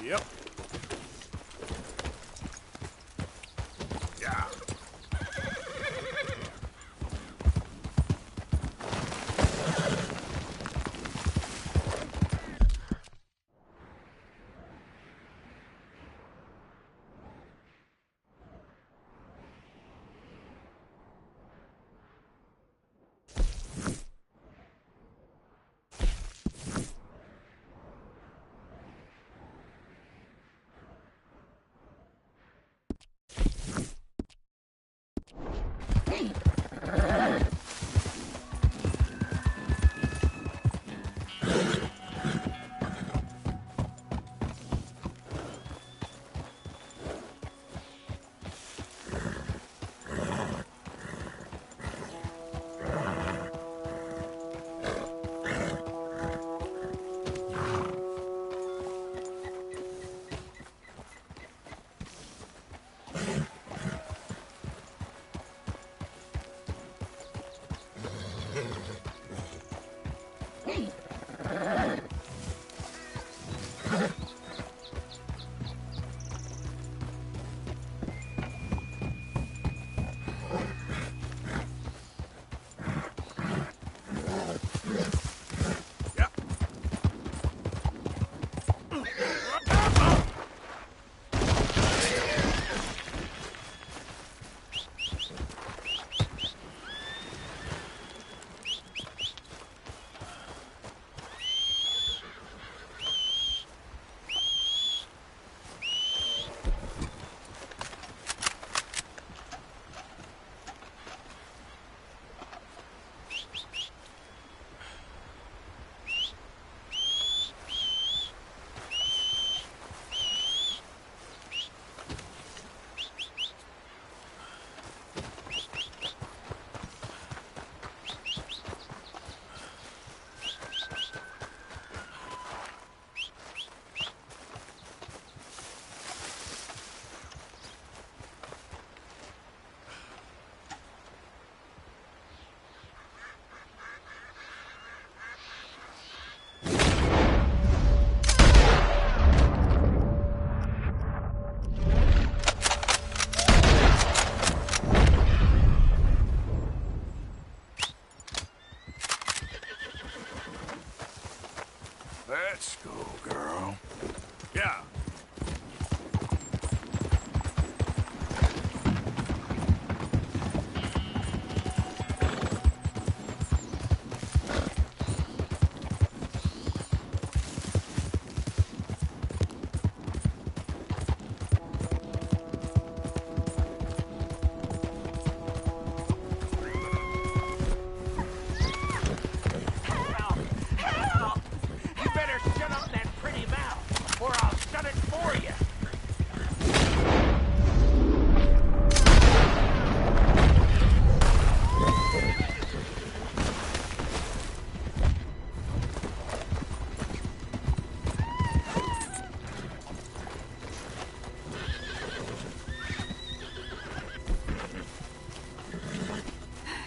Yep. Yeah. Let's go, girl. Yeah.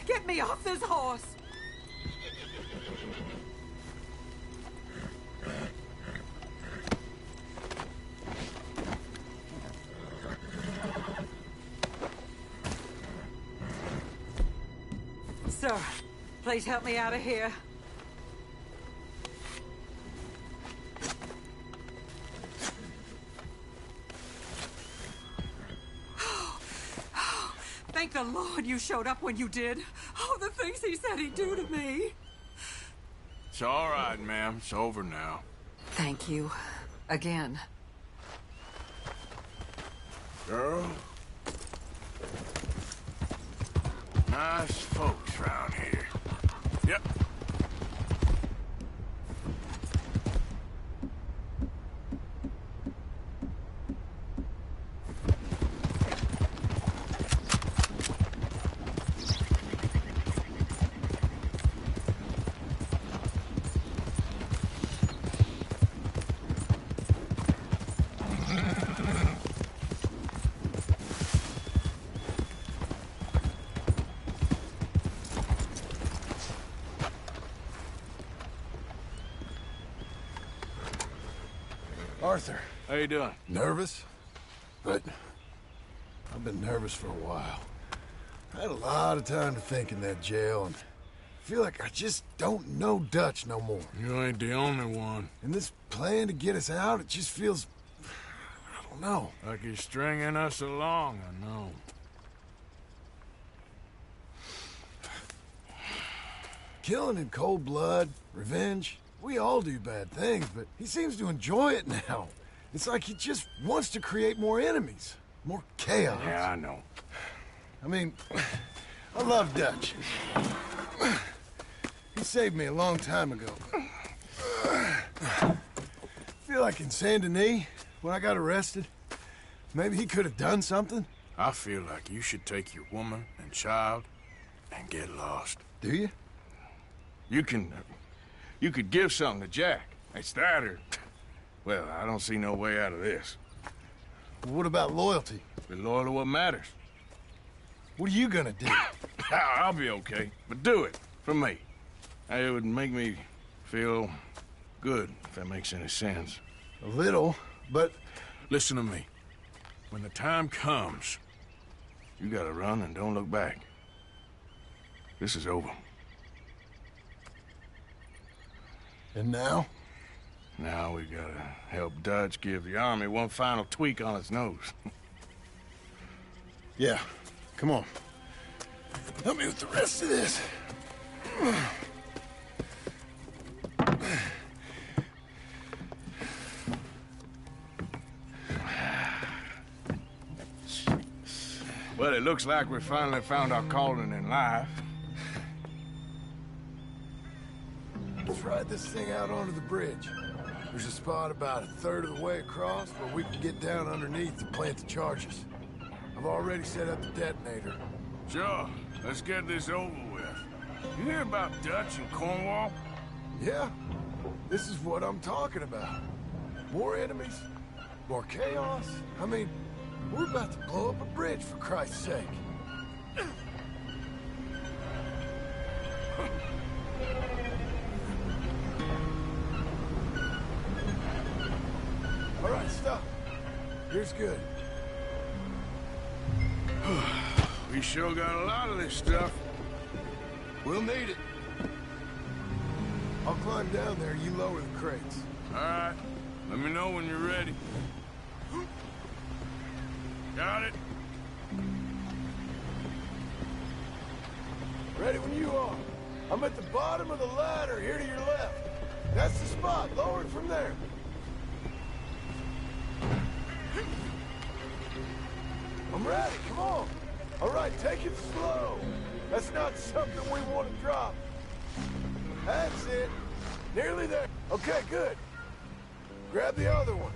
Get me off this horse! Sir, please help me out of here. Thank the Lord you showed up when you did. Oh, the things he said he'd do to me. It's all right, ma'am. It's over now. Thank you. Again. Girl. Nice folks around here. Yep. Arthur, How you doing? Nervous? But I've been nervous for a while. I had a lot of time to think in that jail, and I feel like I just don't know Dutch no more. You ain't the only one. And this plan to get us out, it just feels... I don't know. Like he's stringing us along, I know. Killing in cold blood, revenge, we all do bad things, but he seems to enjoy it now. It's like he just wants to create more enemies, more chaos. Yeah, I know. I mean, I love Dutch. He saved me a long time ago. I feel like in Saint Denis, when I got arrested, maybe he could have done something. I feel like you should take your woman and child and get lost. Do you? You could give something to Jack. It's that or... Well, I don't see no way out of this. What about loyalty? Be loyal to what matters. What are you gonna do? I'll be okay, but do it, for me. It would make me feel good, if that makes any sense. A little, but... Listen to me. When the time comes, you gotta run and don't look back. This is over. And now? Now we gotta help Dutch give the army one final tweak on its nose. Yeah, come on. Help me with the rest of this. Well, it looks like we finally found our calling in life. Let's ride this thing out onto the bridge. There's a spot about a third of the way across where we can get down underneath to plant the charges. I've already set up the detonator. Sure, let's get this over with. You hear about Dutch and Cornwall? Yeah, this is what I'm talking about. More enemies, more chaos. I mean, we're about to blow up a bridge, for Christ's sake. All right, stop. Here's good. We sure got a lot of this stuff. We'll need it. I'll climb down there, you lower the crates. All right, let me know when you're ready. Got it? Ready when you are. I'm at the bottom of the ladder, here to your left. That's the spot, lower it from there. I'm ready, come on. All right, take it slow. That's not something we want to drop. That's it. Nearly there. Okay, good. Grab the other one.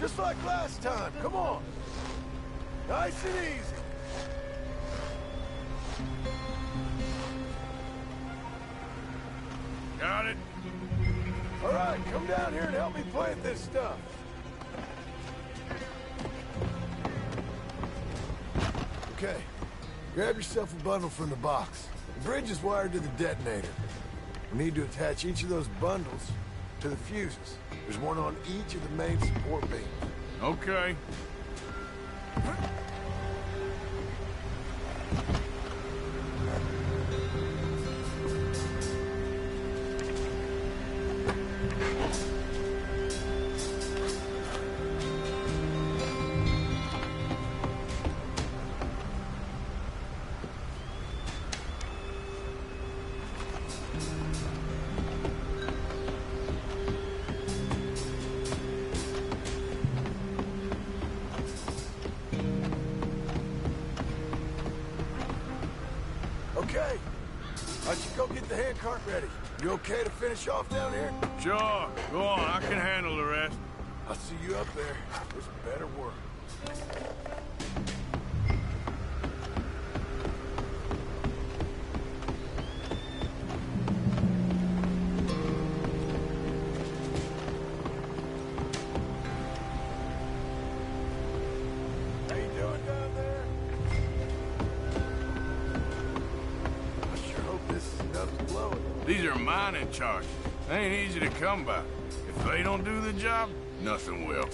Just like last time, come on. Nice and easy. Got it? All right, come down here and help me plant this stuff. Okay, grab yourself a bundle from the box. The bridge is wired to the detonator. We need to attach each of those bundles to the fuses. There's one on each of the main support beams. Okay. Okay. I should go get the handcart ready. You okay to finish off down here? Sure. Go on, I can handle the rest. I'll see you up there. There's better work. These are mining charges. They ain't easy to come by. If they don't do the job, nothing will.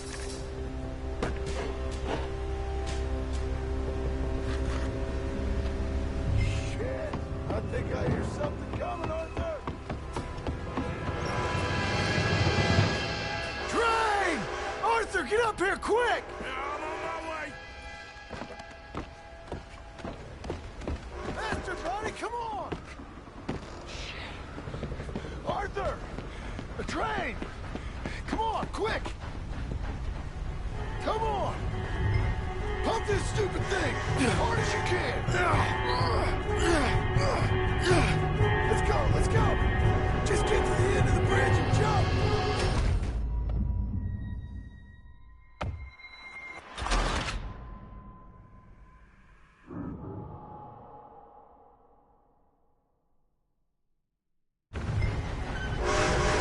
Shit! I think I hear something coming, Arthur! Train! Arthur, get up here, quick! I'm on my way. Faster, buddy, come on! Arthur! A train! Come on, quick! Come on! Pump this stupid thing as hard as you can! Let's go! Just get to the end of the bridge and jump!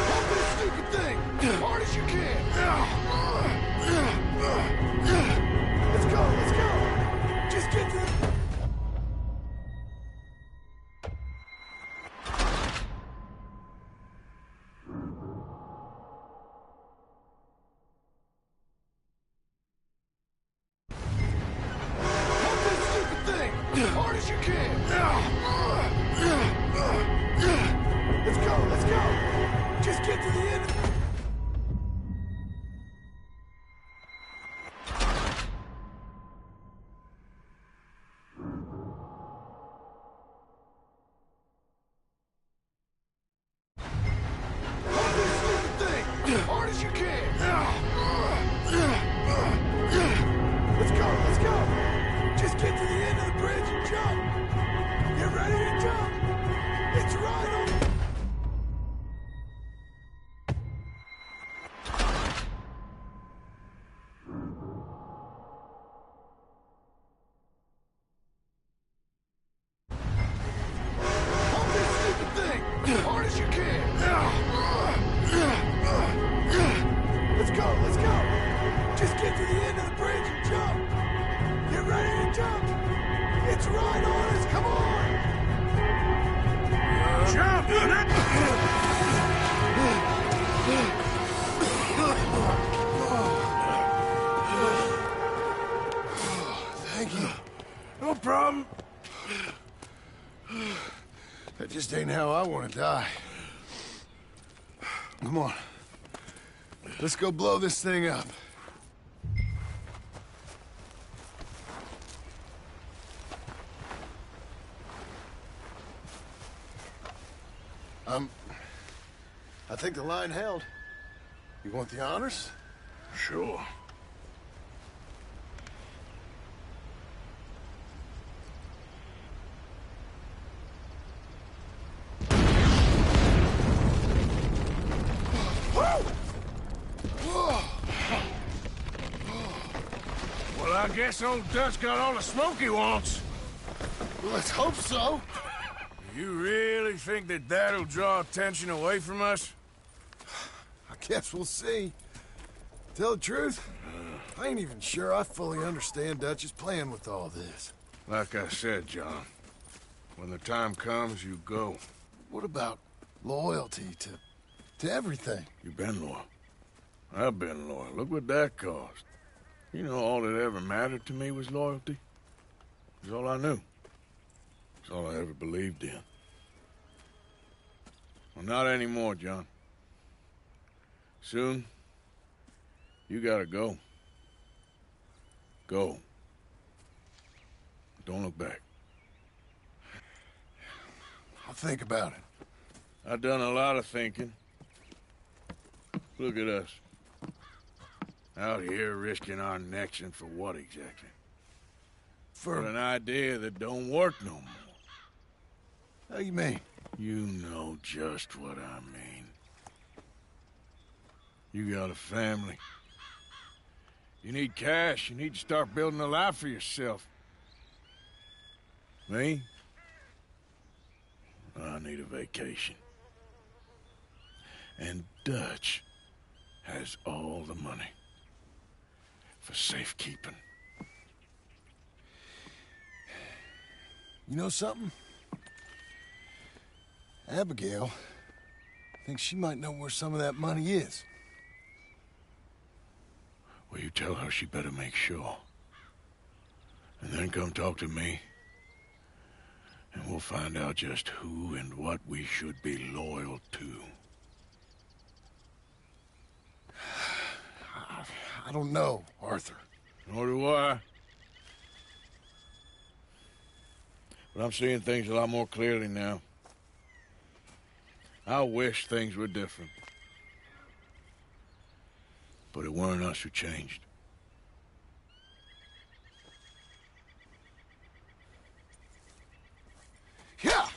Pump this stupid thing as hard as you can! Let's go! Just get to the... Pump this stupid thing as hard as you can! Let's go! Just get to the end of... Pump this stupid thing as hard as you can! Let's go! Just get to the end of the bridge and jump! Get ready to jump! It's right on... Pump this stupid thing as hard as you can! Let's go! Just get to the end of the bridge and jump! Get ready to jump! It's right on us, come on! Jump! Thank you. No problem. That just ain't how I want to die. Come on. Let's go blow this thing up. I think the line held. You want the honors? Sure. Well, I guess old Dutch got all the smoke he wants. Well, let's hope so. You really think that that'll draw attention away from us? I guess we'll see. Tell the truth, I ain't even sure I fully understand Dutch's plan with all this. Like I said, John, when the time comes, you go. What about loyalty to everything? You've been loyal. I've been loyal. Look what that cost. You know, all that ever mattered to me was loyalty. It's all I knew. It's all I ever believed in. Well, not anymore, John. Soon, you gotta go. Go. Don't look back. I'll think about it. I've done a lot of thinking. Look at us. Out here risking our necks, and for what exactly? For an idea that don't work no more. How you mean? You know just what I mean. You got a family. You need cash. You need to start building a life for yourself. Me? I need a vacation. And Dutch has all the money for safekeeping. You know something? Abigail thinks she might know where some of that money is. Well, you tell her she better make sure. And then come talk to me. And we'll find out just who and what we should be loyal to. I don't know, Arthur. Nor do I. But I'm seeing things a lot more clearly now. I wish things were different. But it weren't us who changed. Yeah!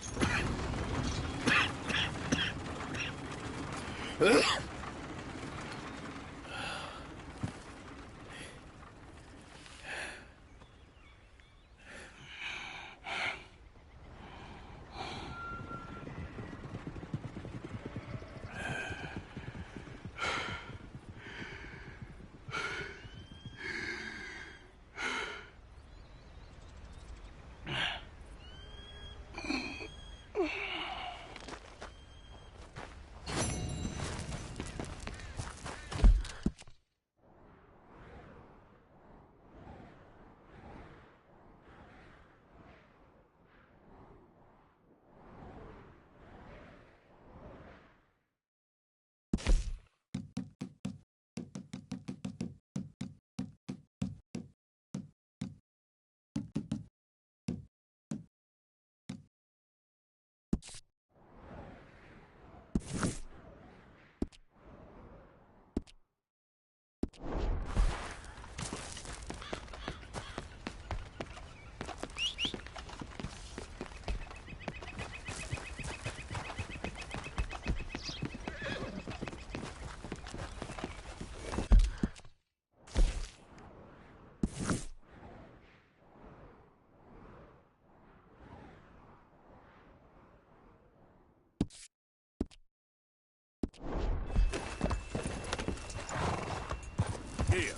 Here.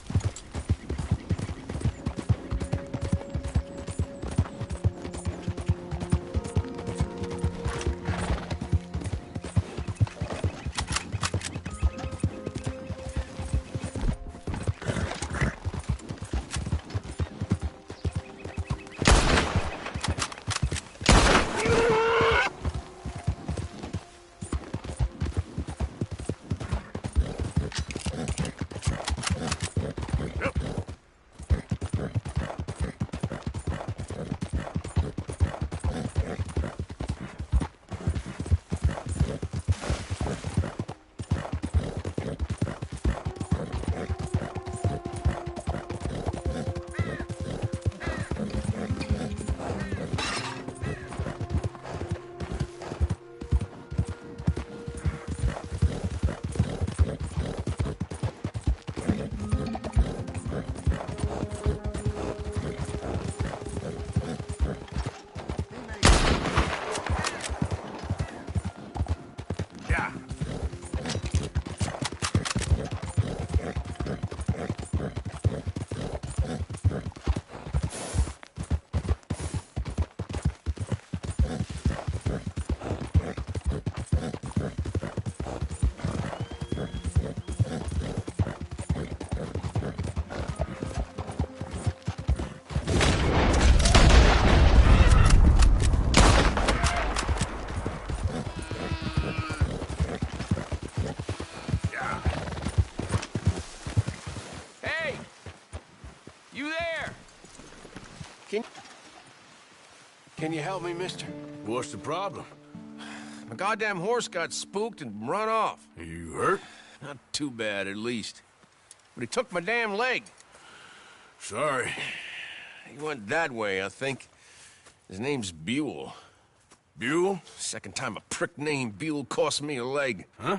Can you help me, mister? What's the problem? My goddamn horse got spooked and run off. You hurt? Not too bad, at least. But he took my damn leg. Sorry. He went that way, I think. His name's Buell. Buell? Second time a prick named Buell cost me a leg. Huh?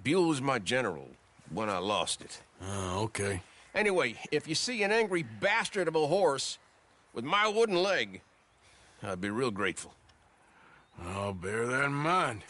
Buell was my general when I lost it. Oh, okay. Anyway, if you see an angry bastard of a horse with my wooden leg, I'd be real grateful. I'll bear that in mind.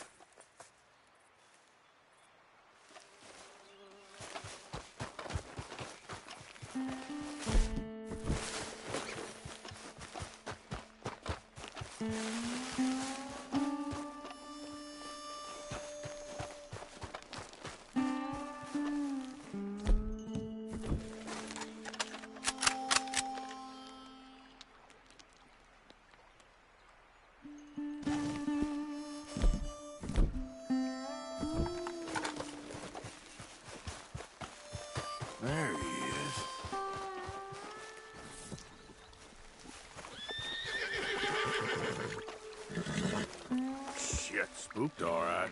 shit, spooked all right.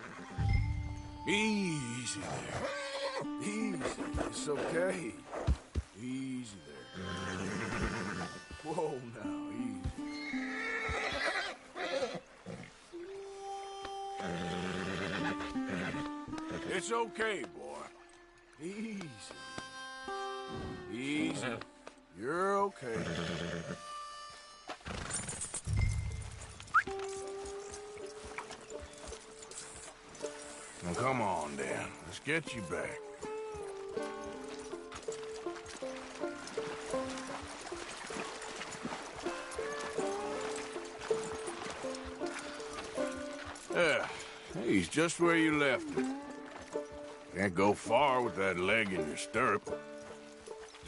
Easy there. Easy. It's okay. Easy there. Whoa, now, easy. It's okay, boy. Easy. Easy. You're okay. Now, come on, Dan. Let's get you back. Yeah, he's just where you left him. Can't go far with that leg in your stirrup.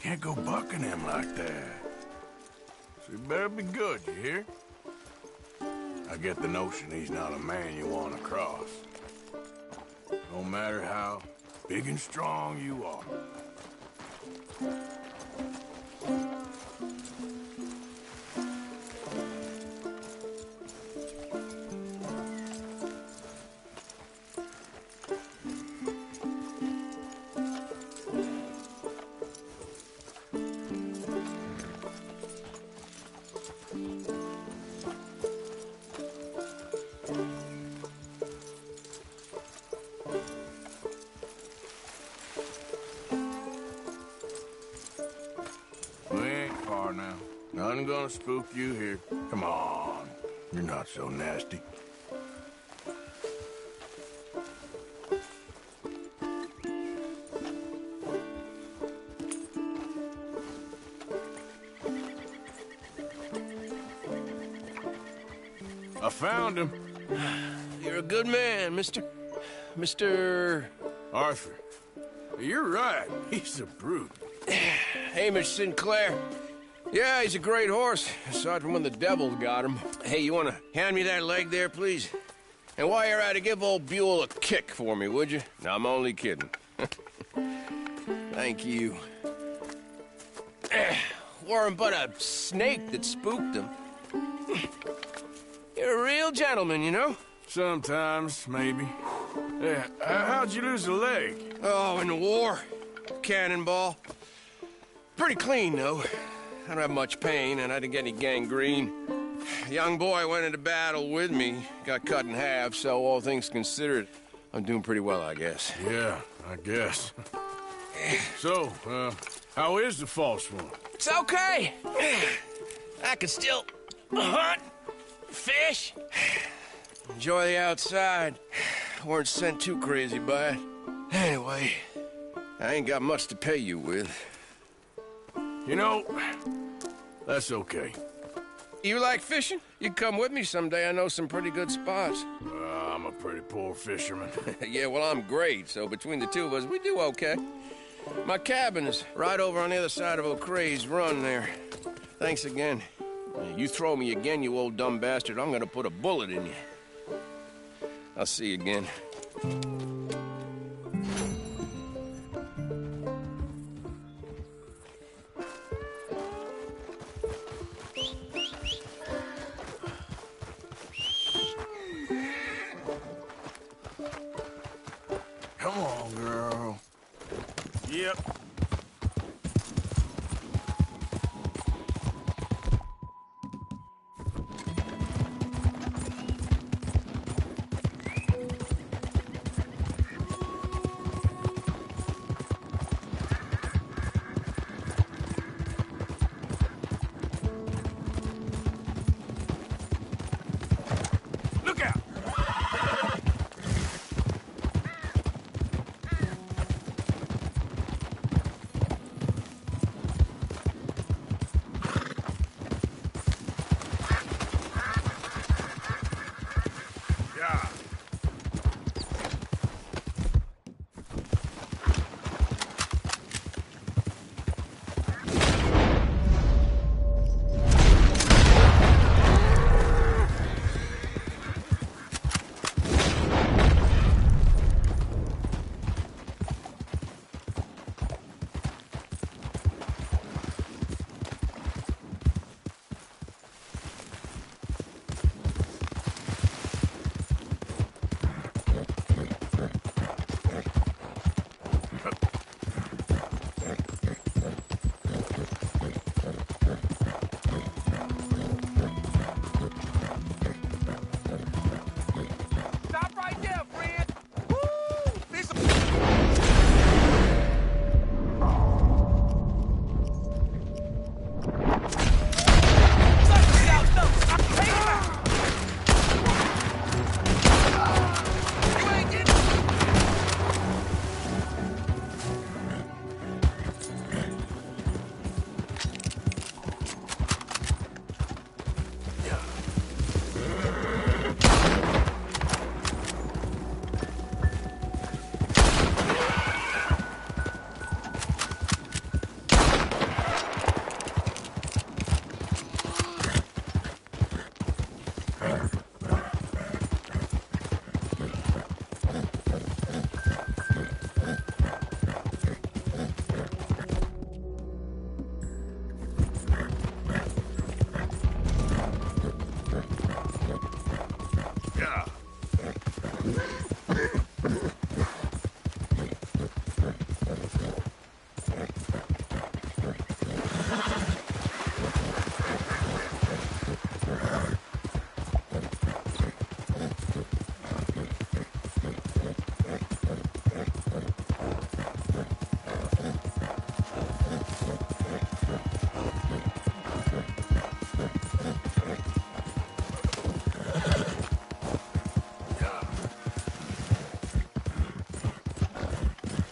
Can't go bucking him like that. So you better be good, you hear? I get the notion he's not a man you want to cross. No matter how big and strong you are. Nothing gonna spook you here. Come on. You're not so nasty. I found him. You're a good man, Mr. Arthur. You're right. He's a brute. Hamish Sinclair. Yeah, he's a great horse, aside from when the devil got him. Hey, you want to hand me that leg there, please? And while you're at it, give old Buell a kick for me, would you? No, I'm only kidding. Thank you. Weren't but a snake that spooked him. You're a real gentleman, you know? Sometimes, maybe. Yeah, how'd you lose a leg? Oh, in the war. Cannonball. Pretty clean, though. I don't have much pain, and I didn't get any gangrene. A young boy went into battle with me, got cut in half, so all things considered, I'm doing pretty well, I guess. Yeah, I guess. So, how is the false one? It's okay. I can still hunt, fish, enjoy the outside. Weren't sent too crazy by it. Anyway, I ain't got much to pay you with. You know, that's okay. You like fishing? You can come with me someday. I know some pretty good spots. I'm a pretty poor fisherman. Yeah, well, I'm great, so between the two of us, we do okay. My cabin is right over on the other side of O'Creagh's Run there. Thanks again. You throw me again, you old dumb bastard, I'm gonna put a bullet in you. I'll see you again. Come on, girl. Yep. Look out!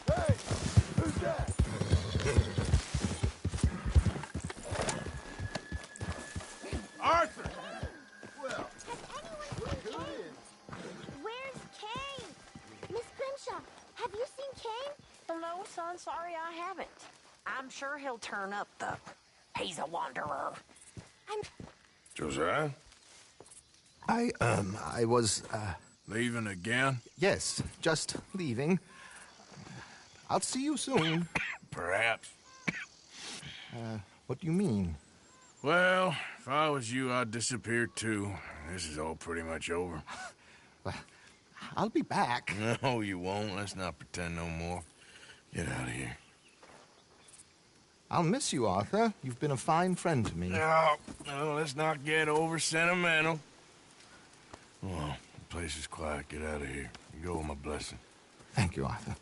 Hey, who's that? Arthur! Well, Where's Kane? Miss Grimshaw, have you seen Kane? No, son, sorry I haven't. I'm sure he'll turn up, though. He's a wanderer. Josiah? I was, Leaving again? yes, just leaving. I'll see you soon. Perhaps. What do you mean? Well, if I was you, I'd disappear too. This is all pretty much over. Well, I'll be back. No, you won't. Let's not pretend no more. Get out of here. I'll miss you, Arthur. You've been a fine friend to me. No, let's not get over sentimental. Well, the place is quiet. Get out of here. You go with my blessing. Thank you, Arthur.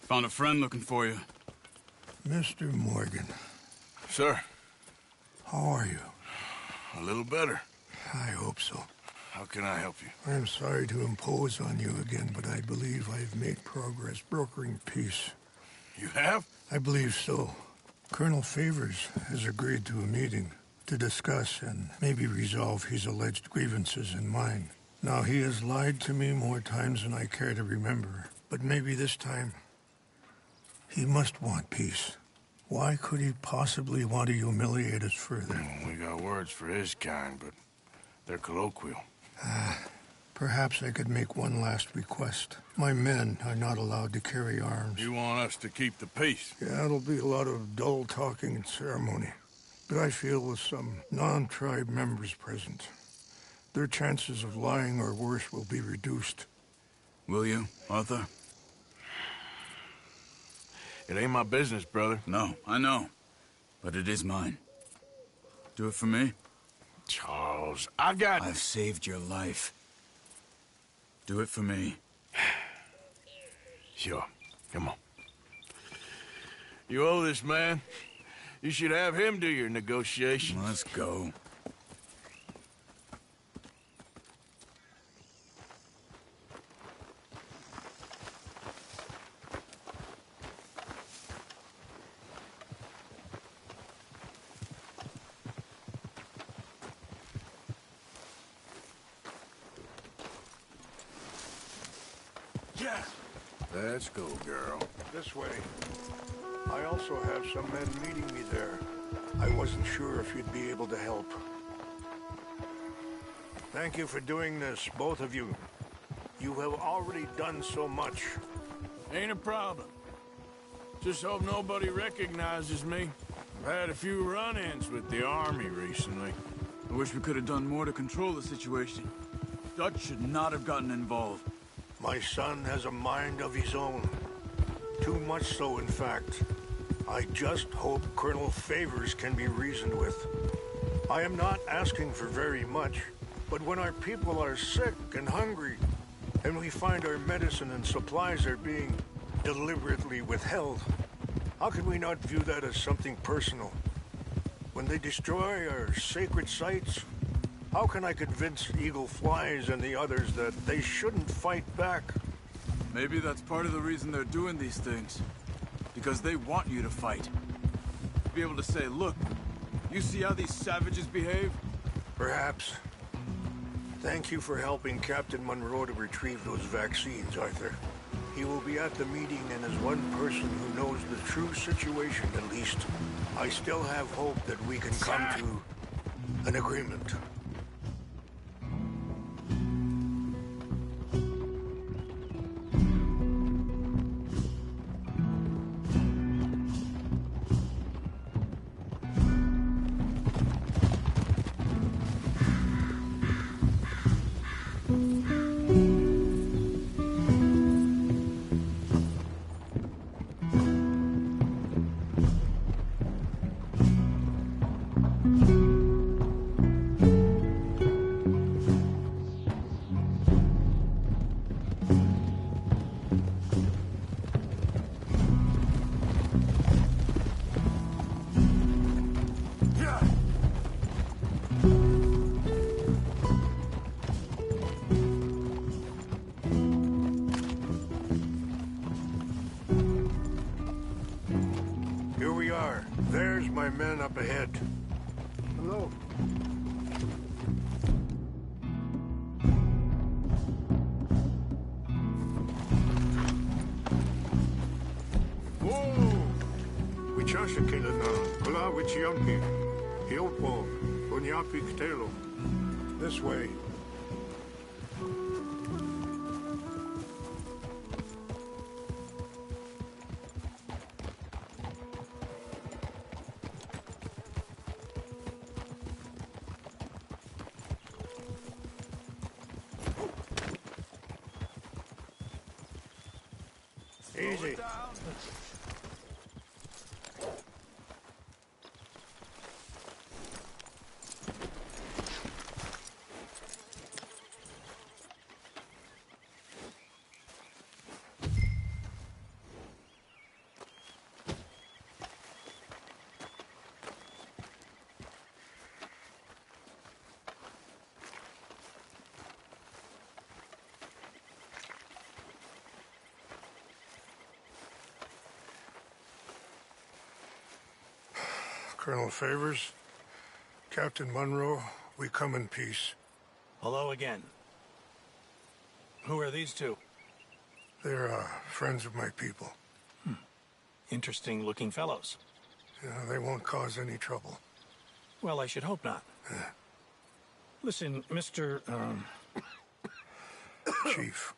Found a friend looking for you. Mr. Morgan, Sir, how are you? a little better. I hope so. How can I help you? I'm sorry to impose on you again, but I believe I've made progress brokering peace. You have? I believe so. Colonel Favors has agreed to a meeting to discuss and maybe resolve his alleged grievances and mine. Now, he has lied to me more times than I care to remember, but maybe this time he must want peace. Why could he possibly want to humiliate us further? Well, we got words for his kind, but they're colloquial. Perhaps I could make one last request. My men are not allowed to carry arms. You want us to keep the peace? Yeah, it'll be a lot of dull talking and ceremony. But I feel with some non-tribe members present, their chances of lying or worse will be reduced. Will you, Arthur? It ain't my business, brother. No, I know. But it is mine. Do it for me? Charles, I've saved your life. Do it for me. Sure. Come on. You owe this man. You should have him do your negotiations. Let's go. Yes. Let's go, girl. This way. I also have some men meeting me there. I wasn't sure if you'd be able to help. Thank you for doing this, both of you. You have already done so much. Ain't a problem. Just hope nobody recognizes me. I've had a few run-ins with the army recently. I wish we could have done more to control the situation. Dutch should not have gotten involved. My son has a mind of his own. Too much so, in fact. I just hope Colonel Favors can be reasoned with. I am not asking for very much, but when our people are sick and hungry, and we find our medicine and supplies are being deliberately withheld, how can we not view that as something personal? When they destroy our sacred sites, how can I convince Eagle Flies and the others that they shouldn't fight back? Maybe that's part of the reason they're doing these things. Because they want you to fight. Be able to say, look, you see how these savages behave? Perhaps. Thank you for helping Captain Monroe to retrieve those vaccines, Arthur. He will be at the meeting, and as one person who knows the true situation, at least, I still have hope that we can come to an agreement. my men up ahead. Hello. Whoa! Wichasha Kilana, Kula Wichiampi, Hiopo, Bunyapi Ktelo. This way. Easy. Colonel Favors, Captain Monroe, we come in peace. Hello again. Who are these two? They're friends of my people. Interesting looking fellows. Yeah, they won't cause any trouble. Well, I should hope not. Listen, Mr. Chief.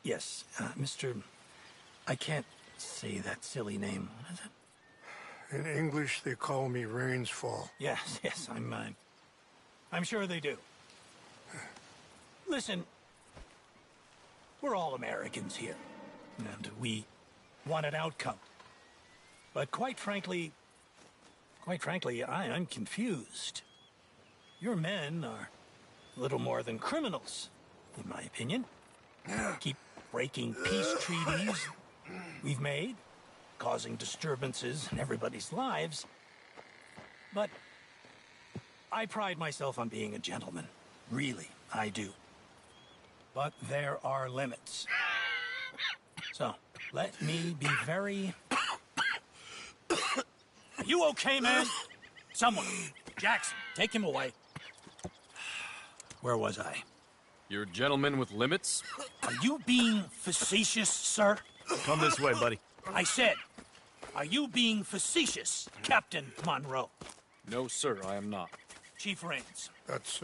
Yes, Mr. I can't say that silly name. What is it? In English, they call me Rains Fall. Yes, I'm sure they do. Listen, we're all Americans here, and we want an outcome. But quite frankly, I'm confused. Your men are little more than criminals, in my opinion. Keep breaking peace treaties we've made, causing disturbances in everybody's lives. But I pride myself on being a gentleman. Really, I do. But there are limits. So, let me be very... Are you okay, man? Someone. Jackson, take him away. Where was I? You're a gentleman with limits? Are you being facetious, sir? Come this way, buddy. I said, are you being facetious, Captain Monroe? No, sir, I am not. Chief Rains. That's,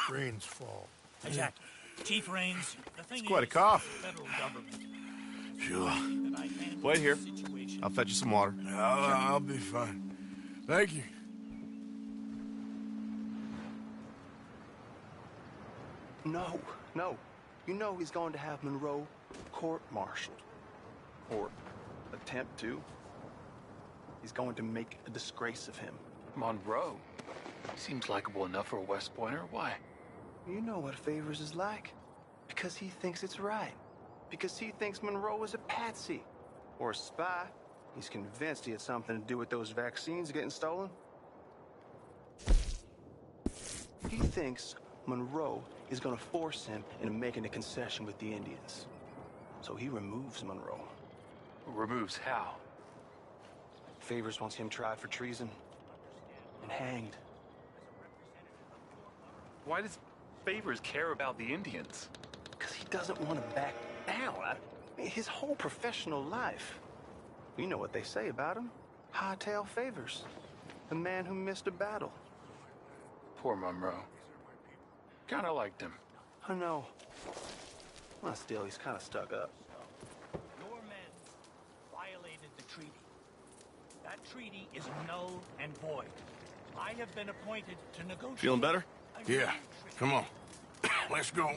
Rains Fall. Exactly. Chief Rains, the thing It's quite a is, cough. federal government. Sure. that I handle Wait here. the situation. I'll fetch you some water. I'll be fine. Thank you. No. You know he's going to have Monroe court-martialed. Or attempt to. He's going to make a disgrace of him. Monroe? Seems likable enough for a West Pointer. Why? You know what Favors is like. Because he thinks it's right. Because he thinks Monroe is a patsy. Or a spy. He's convinced he had something to do with those vaccines getting stolen. He thinks Monroe is going to force him into making a concession with the Indians. So he removes Monroe. Removes how? Favors wants him tried for treason and hanged. Why does Favors care about the Indians? Because he doesn't want to back down. His whole professional life. You know what they say about him. Hightail Favors. The man who missed a battle. Poor Monroe. Kinda liked him. I know. Well, still, he's kind of stuck up. Your men violated the treaty. That treaty is null and void. I have been appointed to negotiate... Feeling better? Yeah. Come on. Let's go.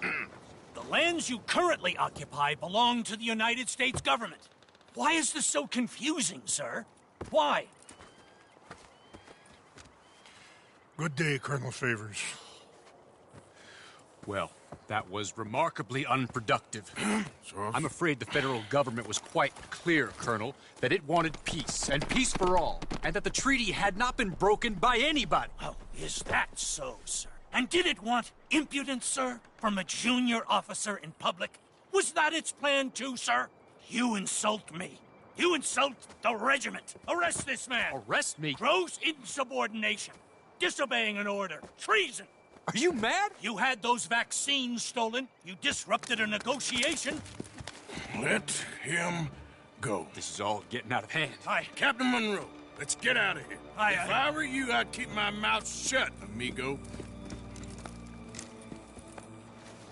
The lands you currently occupy belong to the United States government. Why is this so confusing, sir? Why? Good day, Colonel Favors. Well, that was remarkably unproductive. So? I'm afraid the federal government was quite clear, Colonel, that it wanted peace, and peace for all, and that the treaty had not been broken by anybody. Oh, is that so, sir? And did it want impudence, sir, from a junior officer in public? Was that its plan too, sir? You insult me. You insult the regiment. Arrest this man. Arrest me? Gross insubordination. Disobeying an order. Treason. Are you mad? You had those vaccines stolen. You disrupted a negotiation. Let him go. This is all getting out of hand. Captain Monroe, let's get out of here. If I were you, I'd keep my mouth shut, amigo.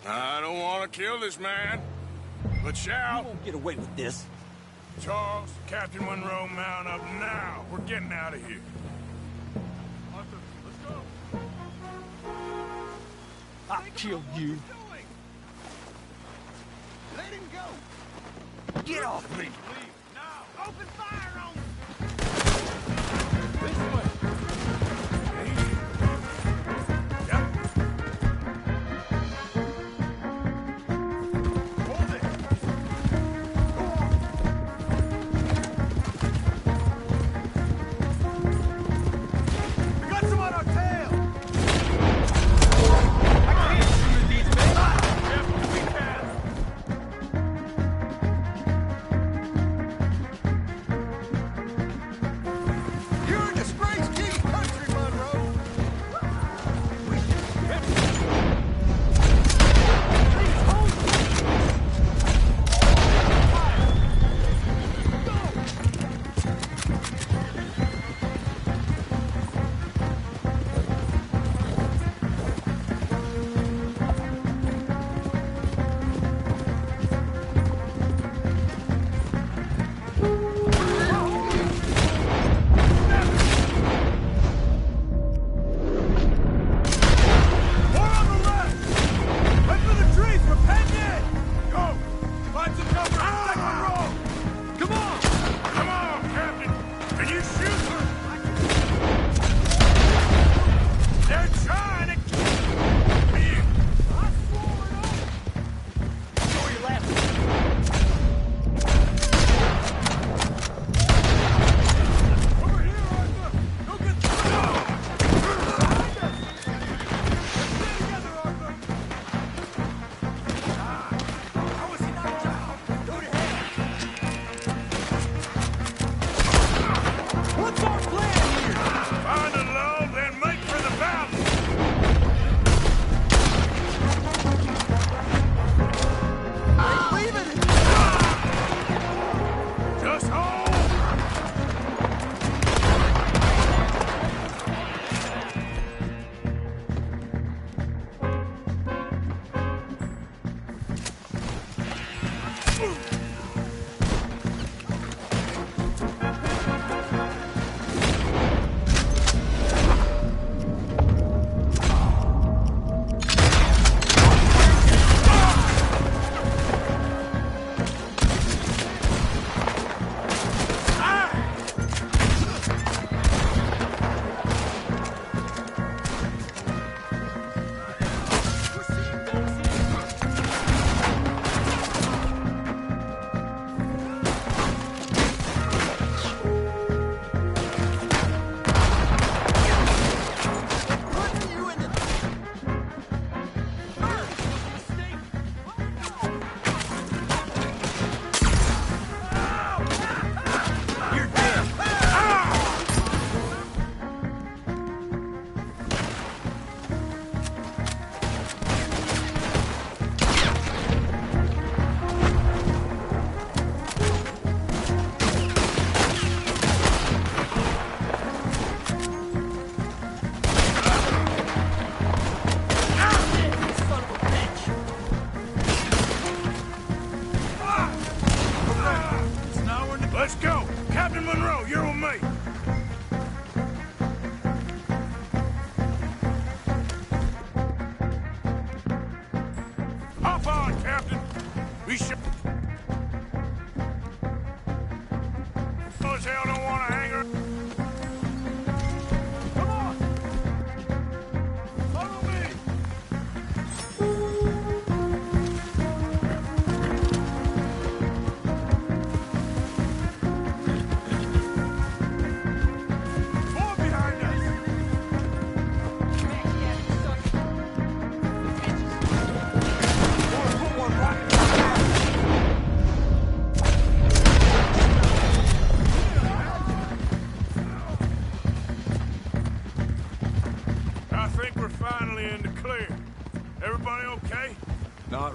I don't want to kill this man, but shall. You won't get away with this. Charles, Captain Monroe, mount up now. We're getting out of here. Arthur, let's go. I'll kill you. Let him go. Get off me. Leave now. Open fire on him. This way.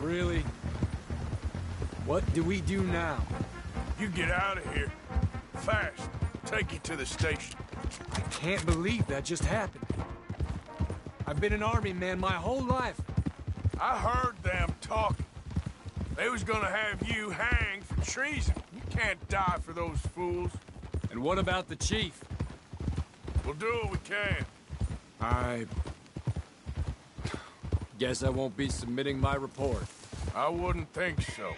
Really? What do we do now? You get out of here. Fast. Take you to the station. I can't believe that just happened. I've been an army man my whole life. I heard them talking. They was gonna have you hanged for treason. You can't die for those fools. And what about the chief? We'll do what we can. I guess I won't be submitting my report. I wouldn't think so.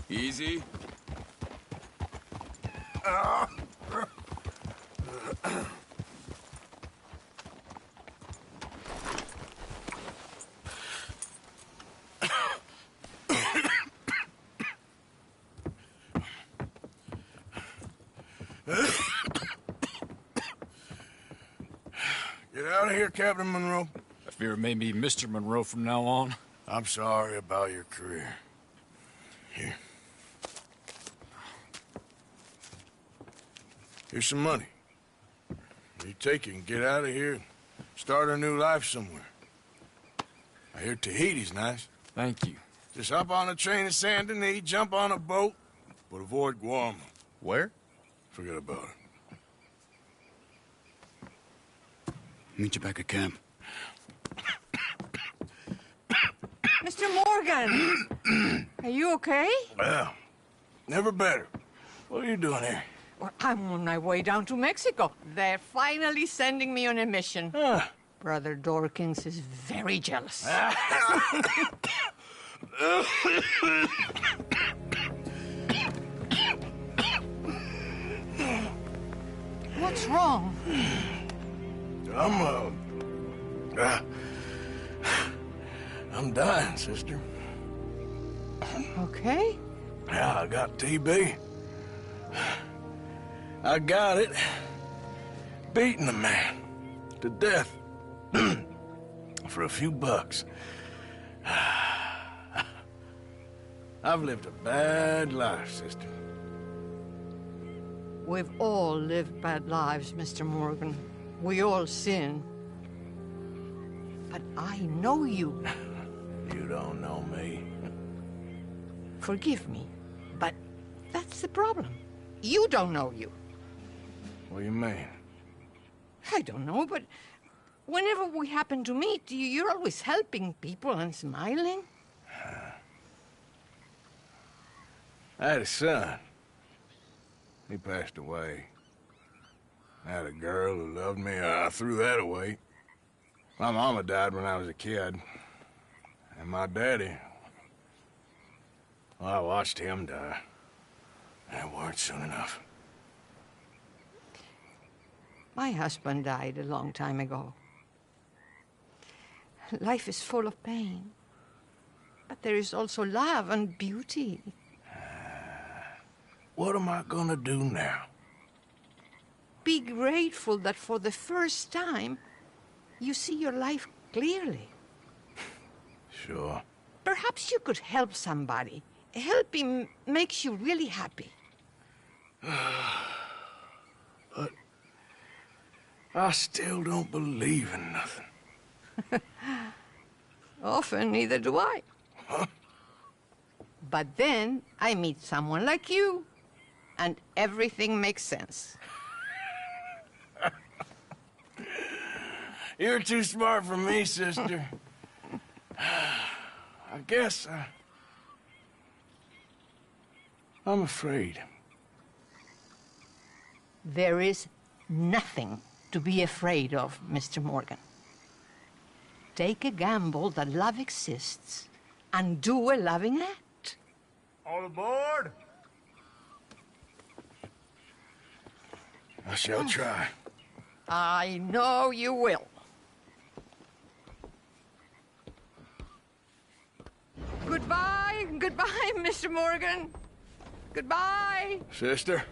Easy. Get out of here, Captain Monroe. I fear it may be Mr. Monroe from now on. I'm sorry about your career. Here. Here's some money. You take it and get out of here and start a new life somewhere. I hear Tahiti's nice. Thank you. Just hop on a train to Saint Denis, jump on a boat, but avoid Guam. Where? Forget about it. Meet you back at camp. Mr. Morgan! Are you okay? Well, never better. What are you doing here? Well, I'm on my way down to Mexico. They're finally sending me on a mission. Brother Dorkins is very jealous. What's wrong? I'm dying, sister. Okay. Yeah, I got TB. I got it. Beating a man to death for a few bucks. I've lived a bad life, sister. We've all lived bad lives, Mr. Morgan. We all sin. But I know you. You don't know me. Forgive me, but that's the problem. You don't know you. What do you mean? I don't know, but whenever we happen to meet, you're always helping people and smiling. I had a son. He passed away. I had a girl who loved me. I threw that away. My mama died when I was a kid. And my daddy, well, I watched him die. And it weren't soon enough. My husband died a long time ago. Life is full of pain. But there is also love and beauty. What am I gonna do now? Be grateful that for the first time, you see your life clearly. Sure. Perhaps you could help somebody. Helping makes you really happy. But I still don't believe in nothing. Often, neither do I. Huh? But then I meet someone like you, and everything makes sense. You're too smart for me, sister. I guess I'm afraid. There is nothing to be afraid of, Mr. Morgan. Take a gamble that love exists and do a loving act. All aboard? I shall try. I know you will. Goodbye, goodbye, Mr. Morgan. Goodbye. Sister?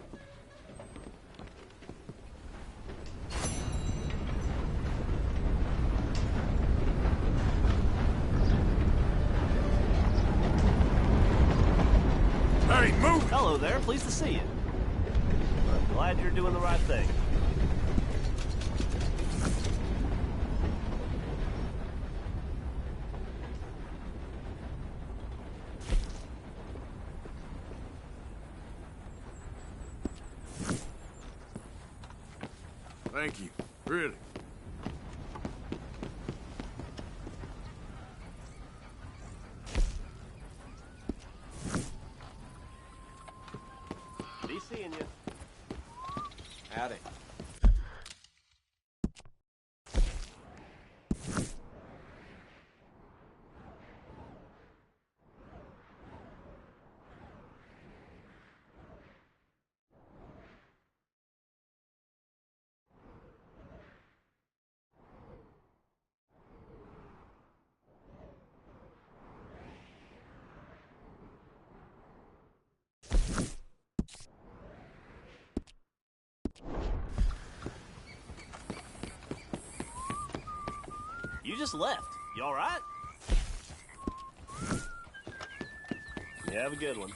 hello there. Pleased to see you. I'm glad you're doing the right thing. Thank you. Really. Be seeing you. Howdy. You just left. You all right? You have a good one.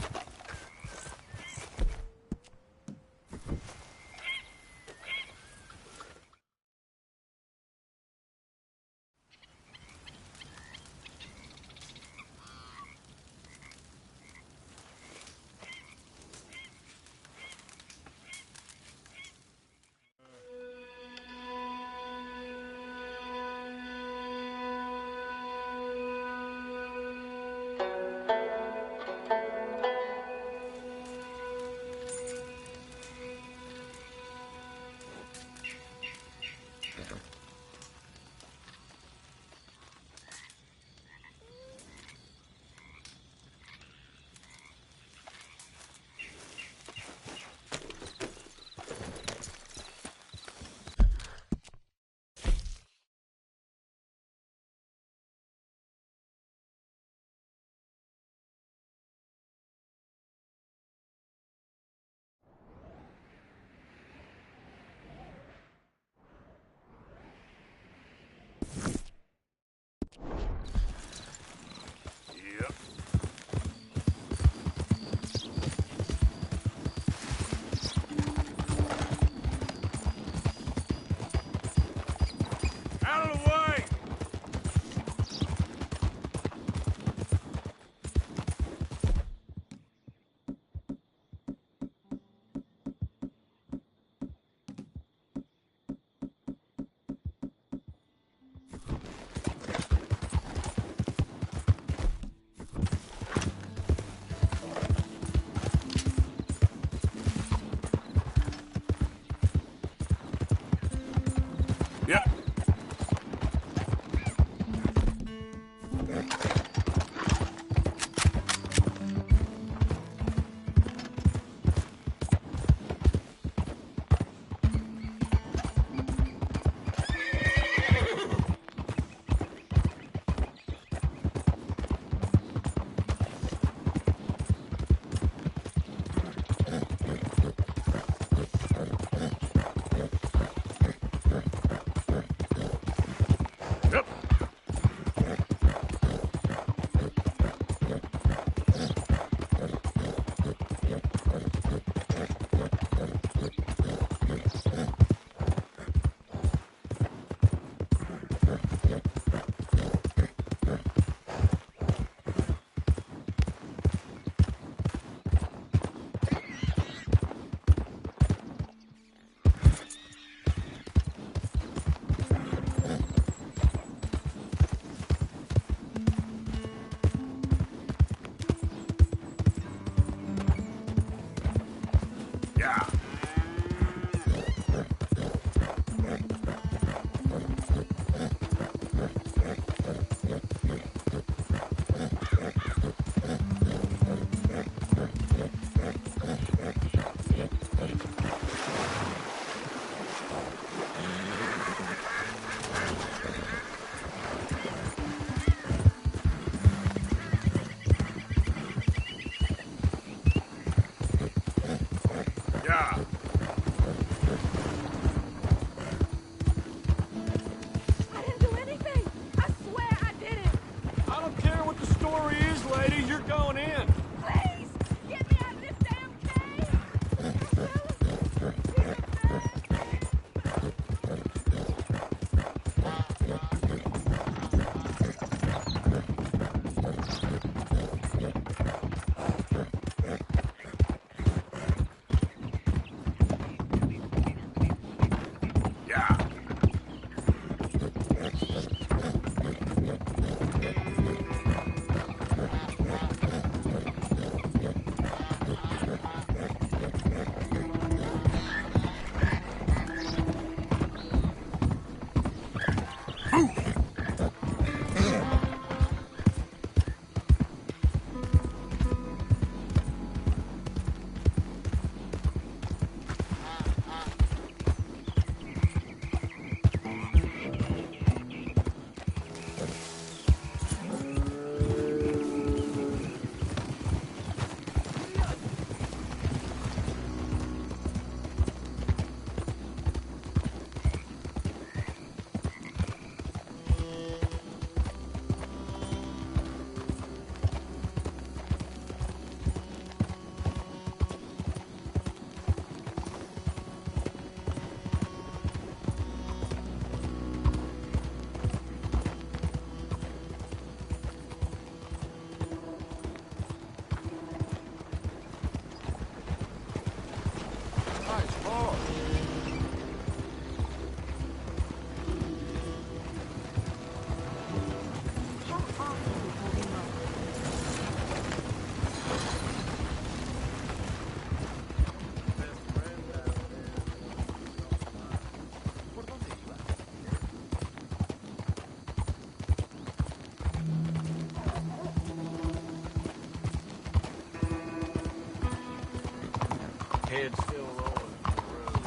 head still rolling from the road.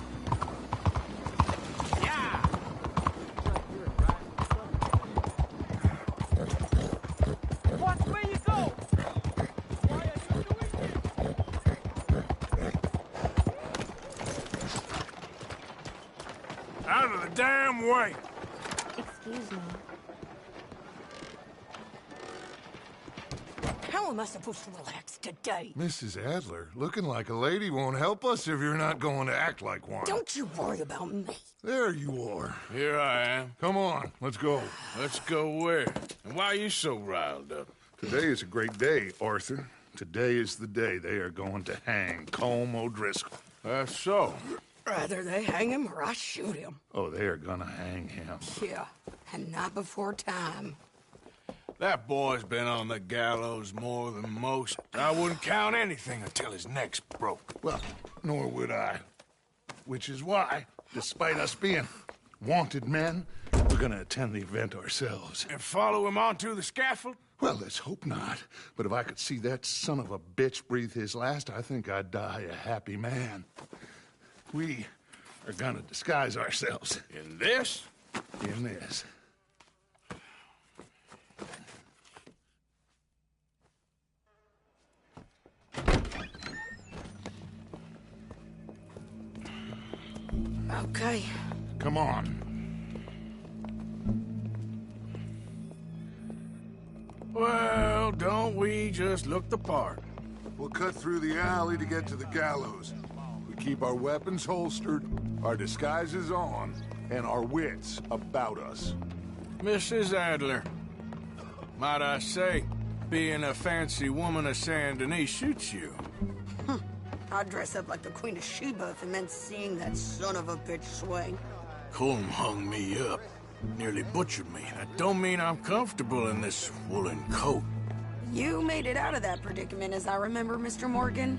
Yeah! Watch where you go! Why are you doing this? Out of the damn way! Excuse me. How am I supposed to relax today? Mrs. Adler, looking like a lady won't help us if you're not going to act like one. Don't you worry about me. There you are. Here I am. Come on, let's go. Let's go where? And why are you so riled up? Today is a great day, Arthur. Today is the day they are going to hang Colm O'Driscoll. That's so. Rather they hang him or I shoot him. Oh, they are gonna hang him. Yeah, and not before time. That boy's been on the gallows more than most. I wouldn't count anything until his neck's broke. Well, nor would I. Which is why, despite us being wanted men, we're gonna attend the event ourselves. And follow him onto the scaffold? Well, let's hope not. But if I could see that son of a bitch breathe his last, I think I'd die a happy man. We are gonna disguise ourselves. In this? In this. Okay. Come on. Well, don't we just look the part? We'll cut through the alley to get to the gallows. We keep our weapons holstered, our disguises on, and our wits about us. Mrs. Adler, might I say, being a fancy woman of Saint Denis shoots you. I'd dress up like the Queen of Sheba if it meant seeing that son of a bitch swing. Colm hung me up, nearly butchered me. That don't mean I'm comfortable in this woolen coat. You made it out of that predicament, as I remember, Mr. Morgan.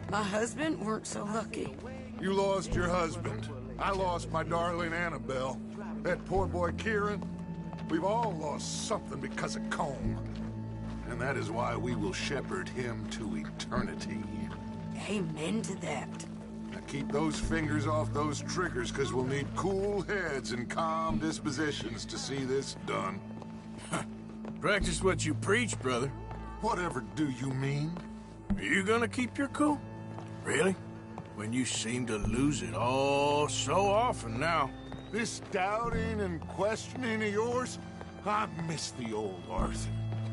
My husband weren't so lucky. You lost your husband. I lost my darling Annabelle. That poor boy Kieran. We've all lost something because of Colm. And that is why we will shepherd him to eternity. Amen to that. Now keep those fingers off those triggers, because we'll need cool heads and calm dispositions to see this done. Practice what you preach, brother. Whatever do you mean? Are you gonna keep your cool? Really? When you seem to lose it all so often now. This doubting and questioning of yours? I miss the old Arthur.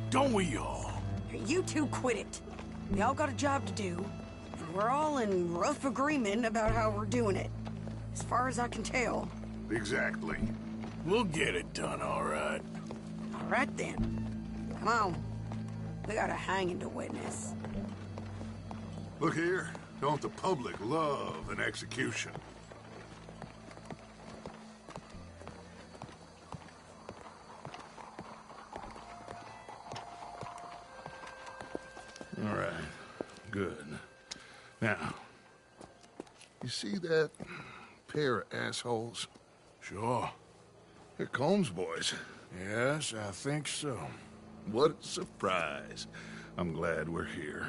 Don't we all? You two quit it. We all got a job to do, and we're all in rough agreement about how we're doing it. As far as I can tell. Exactly. We'll get it done, all right. All right, then. Come on. We got a hanging to witness. Look here. Don't the public love an execution? All right. Good. Now, you see that pair of assholes? Sure. They're Colm's boys. Yes, I think so. What a surprise. I'm glad we're here.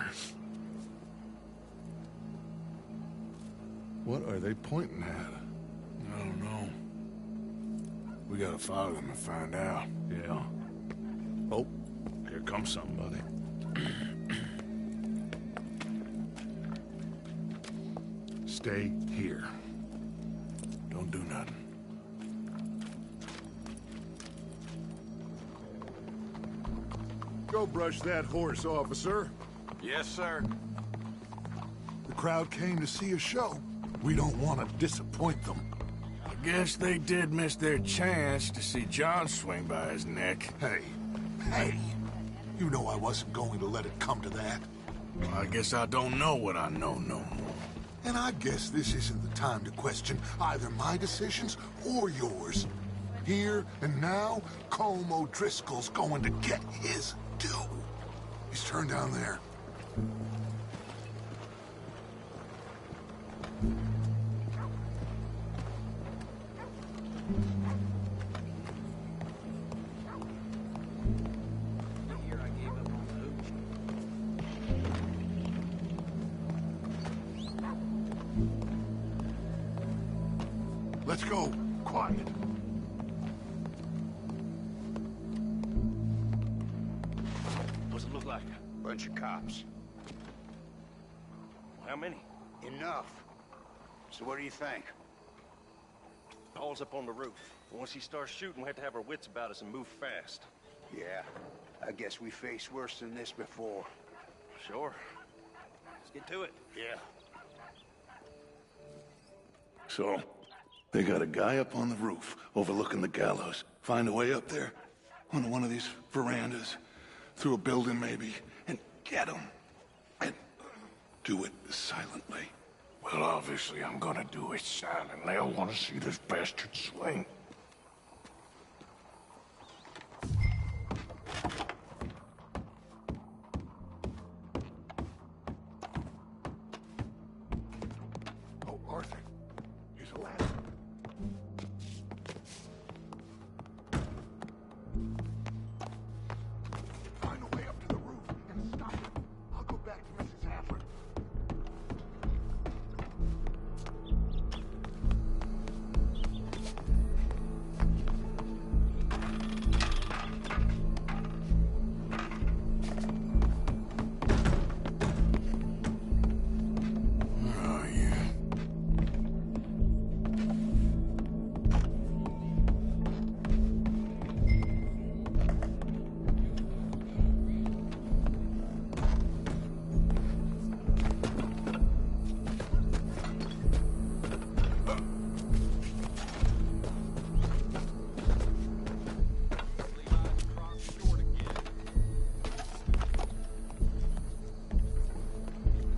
What are they pointing at? I don't know. We gotta follow them and find out. Yeah. Oh, here comes somebody. Stay here. Don't do nothing. Go brush that horse, officer. Yes, sir. The crowd came to see a show. We don't want to disappoint them. I guess they did miss their chance to see John swing by his neck. Hey, you know I wasn't going to let it come to that. Well, I guess I don't know what I know no more. And I guess this isn't the time to question either my decisions or yours. Here and now, Colm O'Driscoll's going to get his due. He's turned down there. Let's go. Quiet. What's it look like? Bunch of cops. How many? Enough. So what do you think? Paul's up on the roof. Once he starts shooting, we have to have our wits about us and move fast. Yeah. I guess we faced worse than this before. Sure. Let's get to it. Yeah. So, they got a guy up on the roof overlooking the gallows. Find a way up there, onto one of these verandas, through a building maybe, and get him. And do it silently. Well, obviously I'm gonna do it silently. I want to see this bastard swing. Oh, Arthur. Here's a ladder. Find a way up to the roof and stop it. I'll go back to Mrs. Hafford.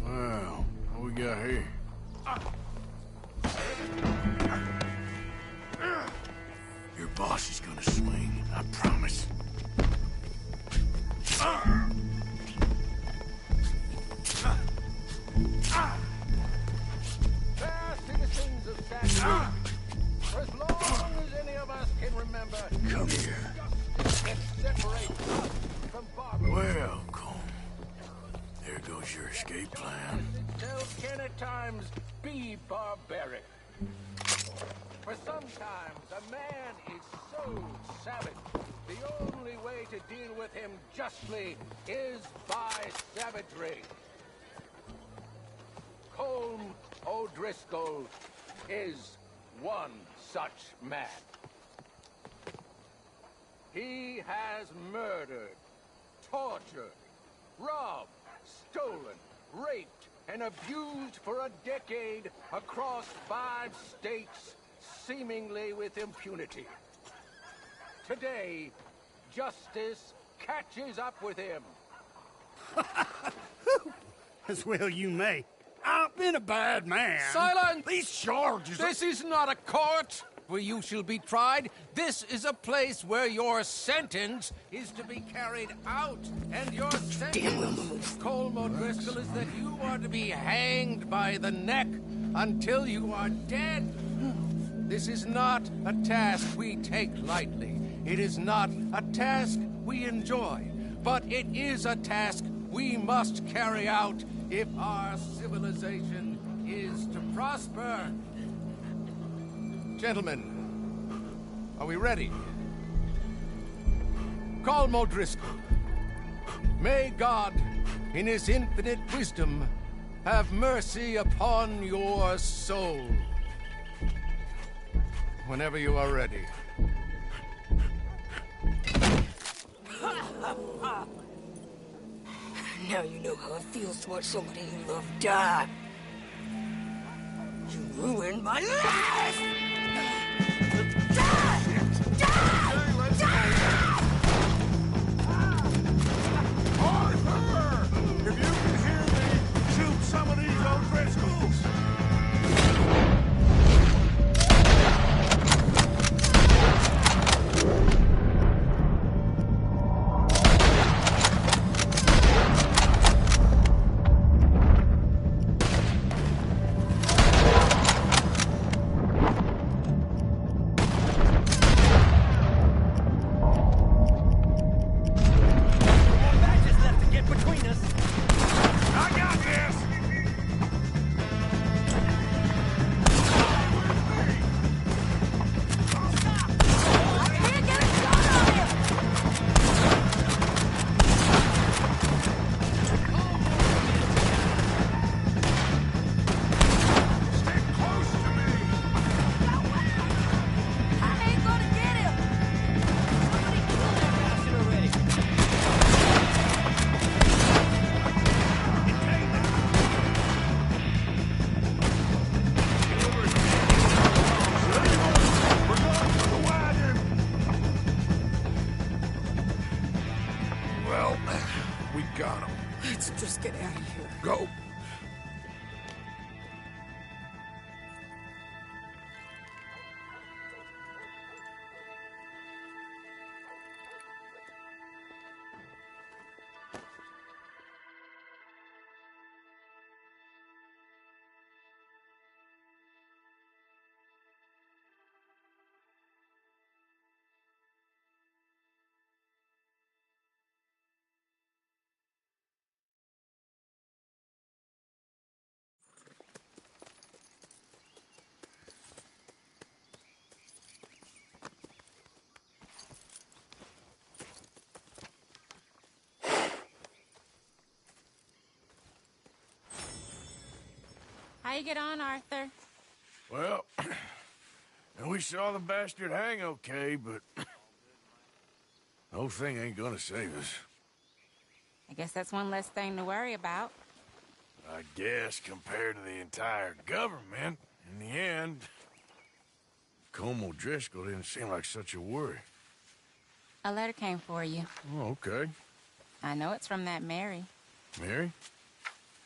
Wow, what we got here? Your boss is gonna swing, I promise. Fair citizens of San for as long as any of us can remember, Come here. justice separates us from barbarian. Well, Colm, there goes your escape plan. Itself can at times be barbaric. For sometimes a man is so savage, the only way to deal with him justly is by savagery. Colm O'Driscoll is one such man. He has murdered, tortured, robbed, stolen, raped, and abused for a decade across 5 states, seemingly with impunity. Today, justice catches up with him. As well you may. I've been a bad man. Silence! These charges... This is not a court where you shall be tried. This is a place where your sentence is to be carried out. And your sentence, Colm O'Driscoll, is that you are to be hanged by the neck until you are dead. This is not a task we take lightly. It is not a task we enjoy. But it is a task we must carry out if our civilization is to prosper. Gentlemen, are we ready? Colm O'Driscoll, may God, in his infinite wisdom, have mercy upon your soul. Whenever you are ready. Now you know how it feels to watch somebody you love die. You ruined my life! Arthur! If you can hear me, shoot some of these O'Driscolls! you get on, Arthur? Well, we saw the bastard hang okay, but the whole thing ain't gonna save us. I guess that's one less thing to worry about. I guess compared to the entire government, in the end, Colm O'Driscoll didn't seem like such a worry. A letter came for you. Oh, okay. I know it's from that Mary. Mary?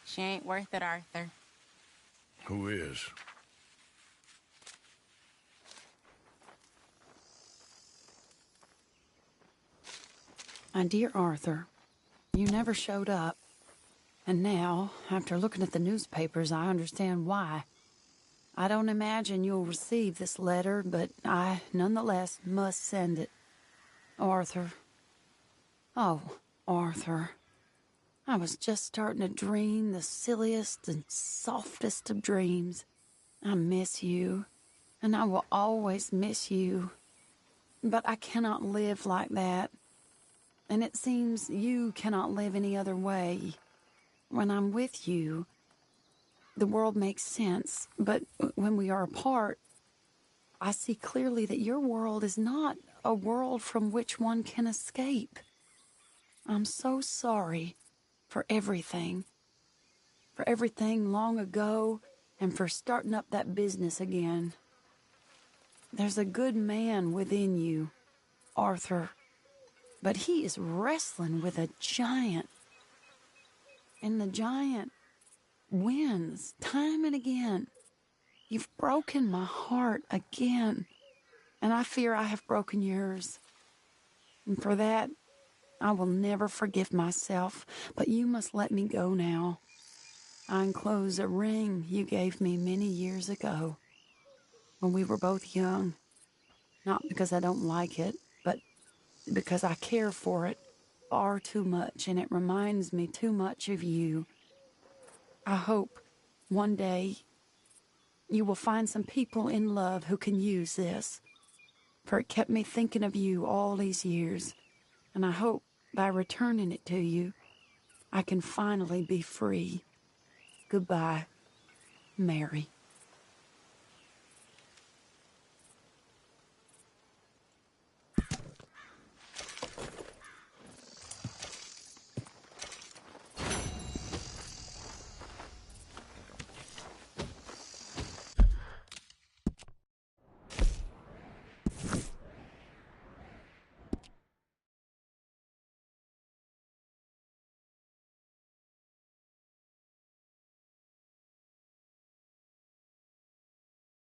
She ain't worth it, Arthur. Who is? My dear Arthur, you never showed up. And now, after looking at the newspapers, I understand why. I don't imagine you'll receive this letter, but I, nonetheless, must send it. Arthur. Oh, Arthur. I was just starting to dream the silliest and softest of dreams. I miss you, and I will always miss you. But I cannot live like that. And it seems you cannot live any other way. When I'm with you, the world makes sense, but when we are apart, I see clearly that your world is not a world from which one can escape. I'm so sorry for everything long ago, and for starting up that business again. There's a good man within you, Arthur, but he is wrestling with a giant. And the giant wins time and again. You've broken my heart again, and I fear I have broken yours. And for that, I will never forgive myself, but you must let me go now. I enclose a ring you gave me many years ago, when we were both young. Not because I don't like it, but because I care for it far too much, and it reminds me too much of you. I hope one day you will find some people in love who can use this, for it kept me thinking of you all these years, and I hope by returning it to you, I can finally be free. Goodbye, Mary.